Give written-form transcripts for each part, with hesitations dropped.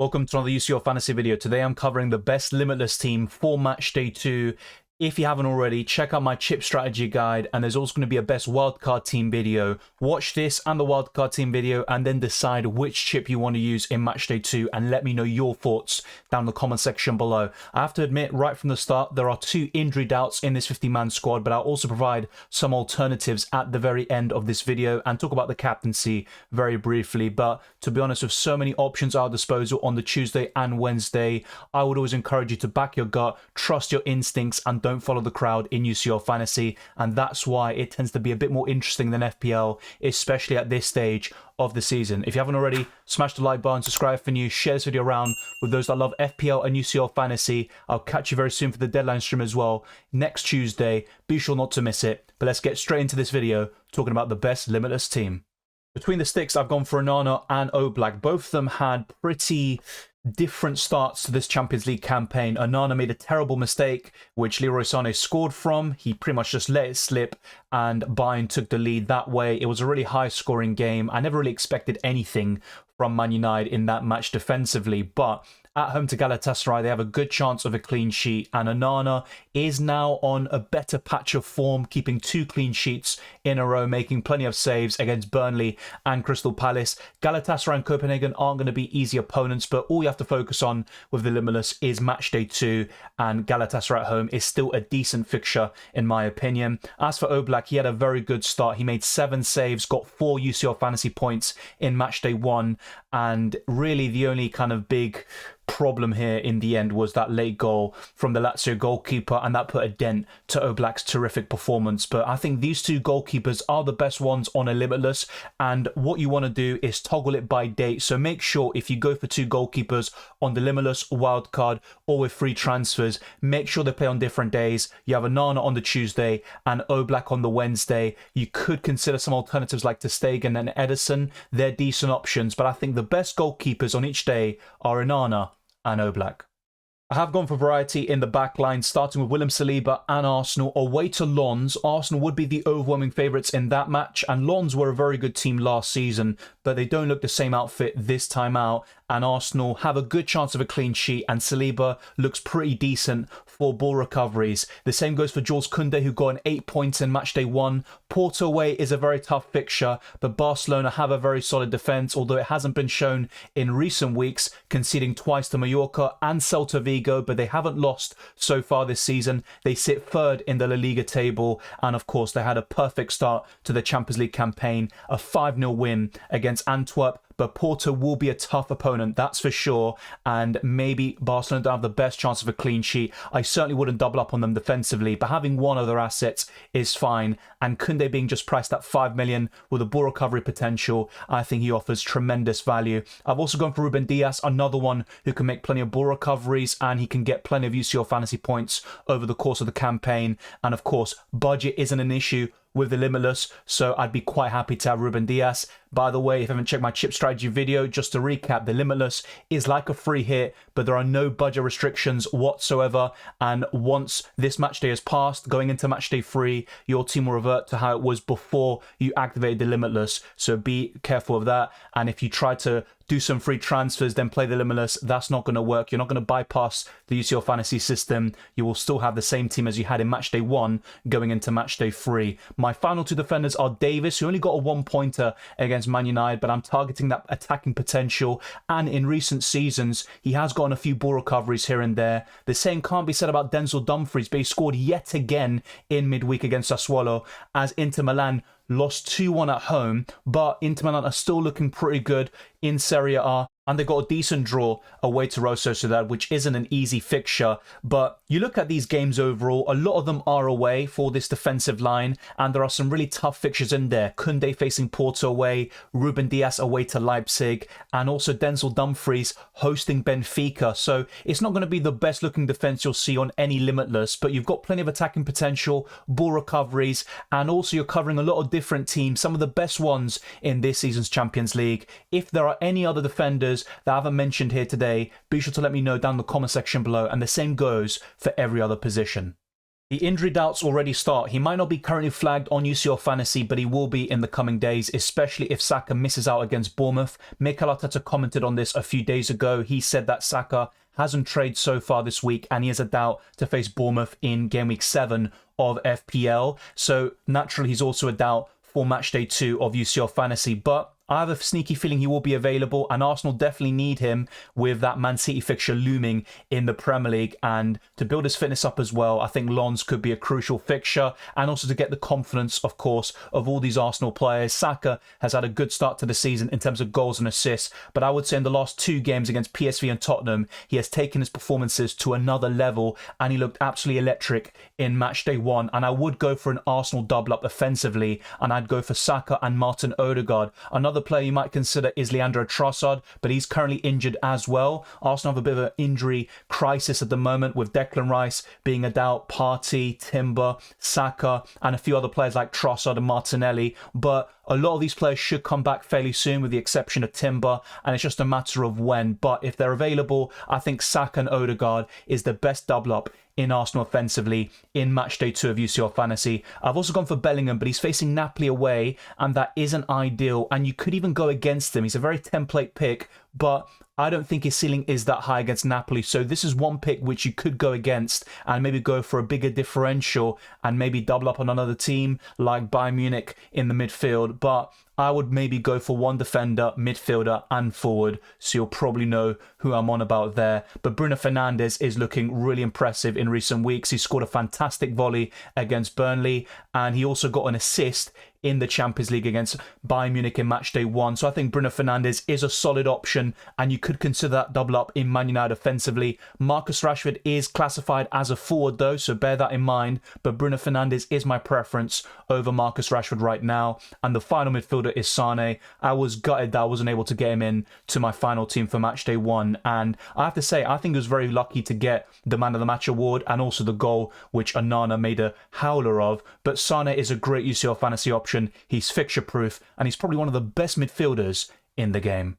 Welcome to another UCL Fantasy video. Today I'm covering the best Limitless team for Matchday 2. If you haven't already, check out my chip strategy guide, and there's also going to be a best wildcard team video. Watch this and the wildcard team video and then decide which chip you want to use in Matchday 2 and let me know your thoughts down in the comment section below. I have to admit right from the start there are 2 injury doubts in this 50-man squad, but I'll also provide some alternatives at the very end of this video and talk about the captaincy very briefly. But to be honest, with so many options at our disposal on the Tuesday and Wednesday, I would always encourage you to back your gut, trust your instincts, and don't follow the crowd in UCL Fantasy, and that's why it tends to be a bit more interesting than FPL, especially at this stage of the season. If you haven't already, smash the like button, subscribe for new, share this video around with those that love FPL and UCL Fantasy. I'll catch you very soon for the deadline stream as well next Tuesday. Be sure not to miss it. But let's get straight into this video talking about the best Limitless team. Between the sticks, I've gone for Onana and Oblak. Both of them had pretty different starts to this Champions League campaign. Onana made a terrible mistake, which Leroy Sané scored from. He pretty much just let it slip, and Bayern took the lead that way. It was a really high-scoring game. I never really expected anything from Man United in that match defensively, but at home to Galatasaray, they have a good chance of a clean sheet, and Onana is now on a better patch of form, keeping 2 clean sheets in a row, making plenty of saves against Burnley and Crystal Palace. Galatasaray and Copenhagen aren't going to be easy opponents, but all you have to focus on with the Limitless is Matchday 2, and Galatasaray at home is still a decent fixture in my opinion. As for Oblak, he had a very good start. He made 7 saves, got 4 UCL Fantasy points in Matchday 1, and really the only kind of big problem here in the end was that late goal from the Lazio goalkeeper, and that put a dent to Oblak's terrific performance. But I think these 2 goalkeepers are the best ones on a Limitless, and what you want to do is toggle it by date. So make sure if you go for 2 goalkeepers on the Limitless wildcard or with free transfers, make sure they play on different days. You have Onana on the Tuesday and Oblak on the Wednesday. You could consider some alternatives like ter Stegen and Ederson. They're decent options, but I think the best goalkeepers on each day are Onana and Oblak. I have gone for variety in the back line, starting with William Saliba and Arsenal away to Lens. Arsenal would be the overwhelming favourites in that match, and Lens were a very good team last season, but they don't look the same outfit this time out, and Arsenal have a good chance of a clean sheet, and Saliba looks pretty decent for ball recoveries. The same goes for Jules Koundé, who got an 8 points in Matchday 1. Porto away is a very tough fixture, but Barcelona have a very solid defence, although it hasn't been shown in recent weeks, conceding twice to Mallorca and Celta Vigo, but they haven't lost so far this season. They sit 3rd in the La Liga table, and of course they had a perfect start to the Champions League campaign, a 5-0 win against Antwerp. But Porto will be a tough opponent, that's for sure, and maybe Barcelona don't have the best chance of a clean sheet. I certainly wouldn't double up on them defensively, but having one of their assets is fine, and Koundé being just priced at 5 million with a ball recovery potential, I think he offers tremendous value. I've also gone for Ruben Dias, another one who can make plenty of ball recoveries, and he can get plenty of UCL Fantasy points over the course of the campaign, and of course, budget isn't an issue with the Limitless, so I'd be quite happy to have Ruben Dias. By the way, if you haven't checked my chip strategy video, just to recap, the Limitless is like a free hit, but there are no budget restrictions whatsoever, and once this match day has passed, going into match day 3, your team will revert to how it was before you activated the Limitless, so be careful of that. And if you try to do some free transfers, then play the Limitless, that's not going to work. You're not going to bypass the UCL Fantasy system. You will still have the same team as you had in Matchday 1 going into Matchday 3. My final 2 defenders are Davis, who only got a 1-pointer against Man United, but I'm targeting that attacking potential, and in recent seasons, he has gotten a few ball recoveries here and there. The same can't be said about Denzel Dumfries, but he scored yet again in midweek against Sassuolo, as Inter Milan lost 2-1 at home, but Inter Milan are still looking pretty good in Serie A, and they got a decent draw away to Real Sociedad, which isn't an easy fixture. But you look at these games overall, a lot of them are away for this defensive line, and there are some really tough fixtures in there. Koundé facing Porto away, Ruben Dias away to Leipzig, and also Denzel Dumfries hosting Benfica. So it's not going to be the best looking defense you'll see on any Limitless, but you've got plenty of attacking potential, ball recoveries, and also you're covering a lot of different teams, some of the best ones in this season's Champions League. If there are any other defenders that I haven't mentioned here today, be sure to let me know down in the comment section below, and the same goes for every other position. The injury doubts already start. He might not be currently flagged on UCL Fantasy, but he will be in the coming days, especially if Saka misses out against Bournemouth. Mikel Arteta commented on this a few days ago. He said that Saka hasn't traded so far this week, and he has a doubt to face Bournemouth in game week 7 of FPL. So naturally, he's also a doubt for Matchday 2 of UCL Fantasy, but I have a sneaky feeling he will be available, and Arsenal definitely need him with that Man City fixture looming in the Premier League. And to build his fitness up as well, I think Lens could be a crucial fixture, and also to get the confidence, of course, of all these Arsenal players. Saka has had a good start to the season in terms of goals and assists, but I would say in the last 2 games against PSV and Tottenham, he has taken his performances to another level, and he looked absolutely electric in Matchday 1. And I would go for an Arsenal double-up offensively, and I'd go for Saka and Martin Odegaard. Another player you might consider is Leandro Trossard, but he's currently injured as well. Arsenal have a bit of an injury crisis at the moment, with Declan Rice being a doubt, Partey, Timber, Saka, and a few other players like Trossard and Martinelli. But a lot of these players should come back fairly soon, with the exception of Timber, and it's just a matter of when. But if they're available, I think Saka and Odegaard is the best double up in Arsenal offensively in Matchday 2 of UCL Fantasy. I've also gone for Bellingham, but he's facing Napoli away, and that isn't ideal. And you could even go against him. He's a very template pick, but I don't think his ceiling is that high against Napoli. So this is one pick which you could go against and maybe go for a bigger differential and maybe double up on another team like Bayern Munich in the midfield. But I would maybe go for one defender, midfielder and forward. So you'll probably know who I'm on about there. But Bruno Fernandes is looking really impressive in recent weeks. He scored a fantastic volley against Burnley, and he also got an assist in the Champions League against Bayern Munich in Matchday 1. So I think Bruno Fernandes is a solid option, and you could consider that double up in Man United offensively. Marcus Rashford is classified as a forward though, so bear that in mind. But Bruno Fernandes is my preference over Marcus Rashford right now. And the final midfielder is Sane. I was gutted that I wasn't able to get him in to my final team for Matchday 1. And I have to say, I think he was very lucky to get the Man of the Match award and also the goal, which Onana made a howler of. But Sane is a great UCL fantasy option. He's fixture proof, and he's probably one of the best midfielders in the game.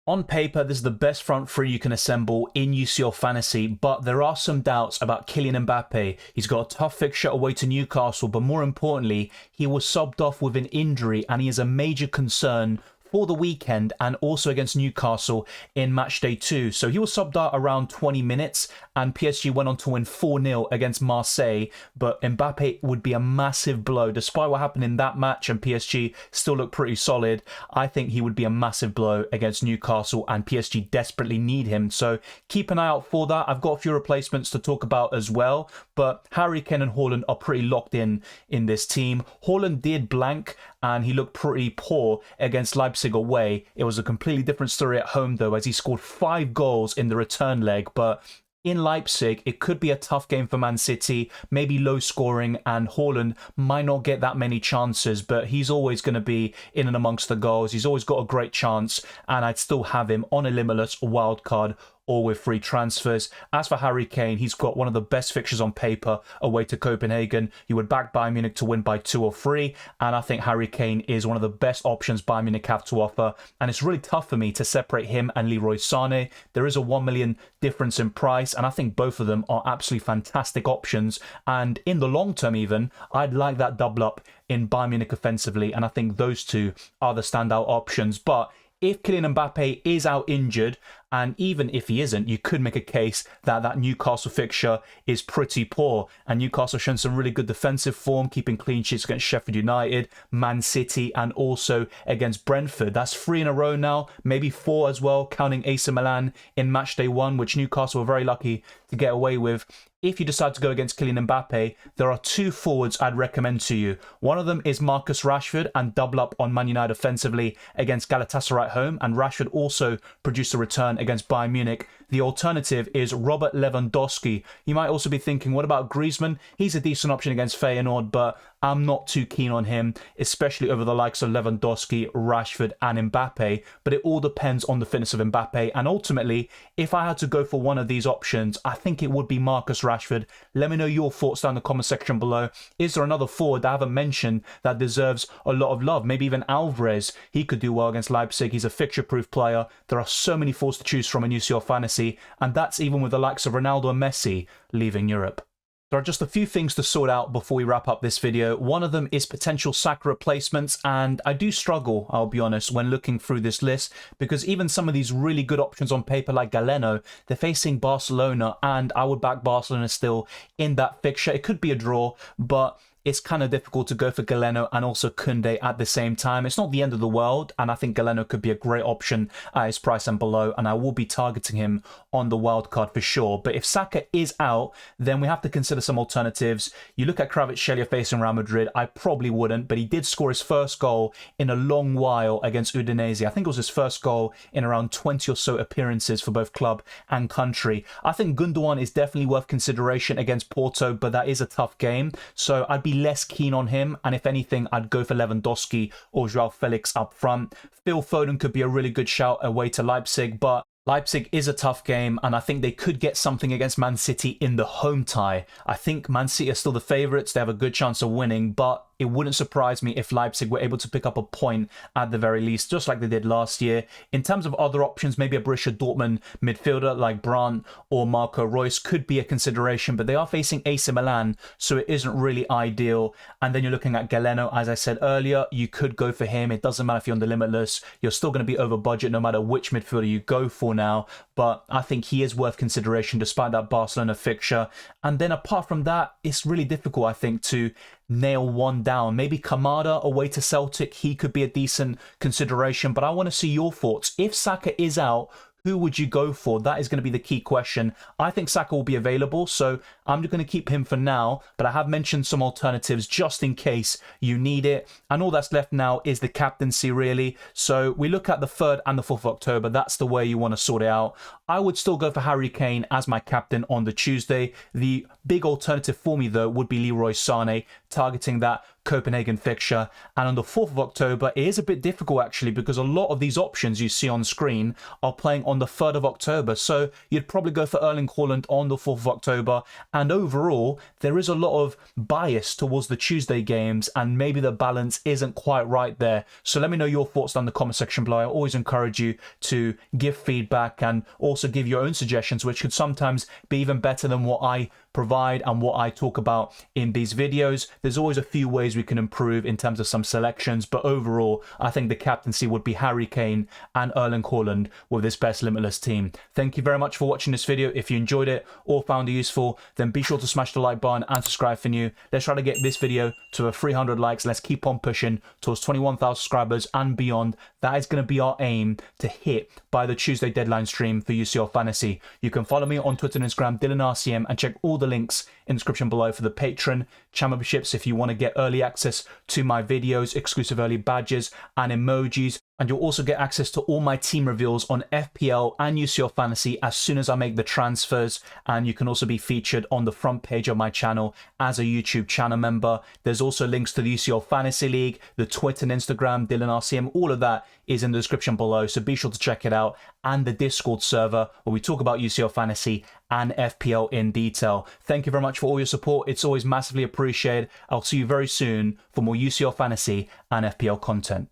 On paper, this is the best front three you can assemble in UCL Fantasy, but there are some doubts about Kylian Mbappe. He's got a tough fixture away to Newcastle, but more importantly, he was subbed off with an injury, and he is a major concern for the weekend and also against Newcastle in Matchday 2. So he was subbed out around 20 minutes, and PSG went on to win 4-0 against Marseille. But Mbappe would be a massive blow. Despite what happened in that match and PSG still looked pretty solid, I think he would be a massive blow against Newcastle, and PSG desperately need him. So keep an eye out for that. I've got a few replacements to talk about as well, but Harry Kane and Haaland are pretty locked in this team. Haaland did blank, and he looked pretty poor against Leipzig away. It was a completely different story at home though, as he scored 5 goals in the return leg. But in Leipzig, it could be a tough game for Man City, maybe low scoring, and Haaland might not get that many chances, but he's always going to be in and amongst the goals. He's always got a great chance, and I'd still have him on a limitless wildcard or with free transfers. As for Harry Kane, he's got one of the best fixtures on paper away to Copenhagen. You would back Bayern Munich to win by 2 or 3, and I think Harry Kane is one of the best options Bayern Munich have to offer, and it's really tough for me to separate him and Leroy Sané. There is a 1 million difference in price, and I think both of them are absolutely fantastic options, and in the long term even, I'd like that double up in Bayern Munich offensively, and I think those two are the standout options. But if Kylian Mbappe is out injured, and even if he isn't, you could make a case that that Newcastle fixture is pretty poor. And Newcastle have shown some really good defensive form, keeping clean sheets against Sheffield United, Man City, and also against Brentford. That's 3 in a row now, maybe 4 as well, counting AC Milan in Matchday 1, which Newcastle were very lucky to get away with. If you decide to go against Kylian Mbappe, there are 2 forwards I'd recommend to you. One of them is Marcus Rashford, and double up on Man United offensively against Galatasaray at home, and Rashford also produced a return against Bayern Munich. The alternative is Robert Lewandowski. You might also be thinking, what about Griezmann? He's a decent option against Feyenoord, but I'm not too keen on him, especially over the likes of Lewandowski, Rashford and Mbappe. But it all depends on the fitness of Mbappe, and ultimately, if I had to go for one of these options, I think it would be Marcus Rashford. Let me know your thoughts down in the comment section below. Is there another forward that I haven't mentioned that deserves a lot of love? Maybe even Alvarez. He could do well against Leipzig. He's a fixture-proof player. There are so many forwards to choose from in UCL Fantasy, and that's even with the likes of Ronaldo and Messi leaving Europe. There are just a few things to sort out before we wrap up this video. One of them is potential Saka replacements, and I do struggle, I'll be honest, when looking through this list, because even some of these really good options on paper like Galeno, they're facing Barcelona, and I would back Barcelona still in that fixture. It could be a draw, but it's kind of difficult to go for Galeno and also Koundé at the same time. It's not the end of the world, and I think Galeno could be a great option at his price and below, and I will be targeting him on the wild card for sure. But if Saka is out, then we have to consider some alternatives. You look at Kvaratskhelia facing Real Madrid, I probably wouldn't, but he did score his first goal in a long while against Udinese. I think it was his first goal in around 20 or so appearances for both club and country. I think Gundogan is definitely worth consideration against Porto, but that is a tough game, so I'd be less keen on him, and if anything, I'd go for Lewandowski or Joao Felix up front. Phil Foden could be a really good shout away to Leipzig, but Leipzig is a tough game, and I think they could get something against Man City in the home tie. I think Man City are still the favourites. They have a good chance of winning, but it wouldn't surprise me if Leipzig were able to pick up a point at the very least, just like they did last year. In terms of other options, maybe a Borussia Dortmund midfielder like Brandt or Marco Reus could be a consideration, but they are facing AC Milan, so it isn't really ideal. And then you're looking at Galeno, as I said earlier, you could go for him. It doesn't matter if you're on the Limitless, you're still going to be over budget no matter which midfielder you go for now, but I think he is worth consideration despite that Barcelona fixture. And then apart from that, it's really difficult, I think, to nail one down. Maybe Kamada away to Celtic, he could be a decent consideration, but I want to see your thoughts. If Saka is out, who would you go for? That is going to be the key question. I think Saka will be available, so I'm going to keep him for now, but I have mentioned some alternatives just in case you need it. And all that's left now is the captaincy, really. So we look at the 3rd and the 4th of October. That's the way you want to sort it out. I would still go for Harry Kane as my captain on the Tuesday. The big alternative for me, though, would be Leroy Sané, targeting that Copenhagen fixture. And on the 4th of October, it is a bit difficult actually, because a lot of these options you see on screen are playing on the 3rd of October. So you'd probably go for Erling Haaland on the 4th of October. And overall, there is a lot of bias towards the Tuesday games, and maybe the balance isn't quite right there. So let me know your thoughts down in the comment section below. I always encourage you to give feedback and also give your own suggestions, which could sometimes be even better than what I provide and what I talk about in these videos. There's always a few ways we can improve in terms of some selections, but overall I think the captaincy would be Harry Kane and Erling Haaland with this best Limitless team. Thank you very much for watching this video. If you enjoyed it or found it useful, then be sure to smash the like button and subscribe for new. Let's try to get this video to a 300 likes. Let's keep on pushing towards 21,000 subscribers and beyond. That is going to be our aim to hit by the Tuesday deadline stream for UCL Fantasy. You can follow me on Twitter and Instagram, DylanRCM, and check all the links in the description below for the Patreon channel memberships if you want to get early access to my videos, exclusive early badges and emojis. And you'll also get access to all my team reveals on FPL and UCL Fantasy as soon as I make the transfers. And you can also be featured on the front page of my channel as a YouTube channel member. There's also links to the UCL Fantasy League, the Twitter and Instagram, DylanRCM, all of that is in the description below. So be sure to check it out. And the Discord server where we talk about UCL Fantasy and FPL in detail. Thank you very much for all your support. It's always massively appreciated. I'll see you very soon for more UCL Fantasy and FPL content.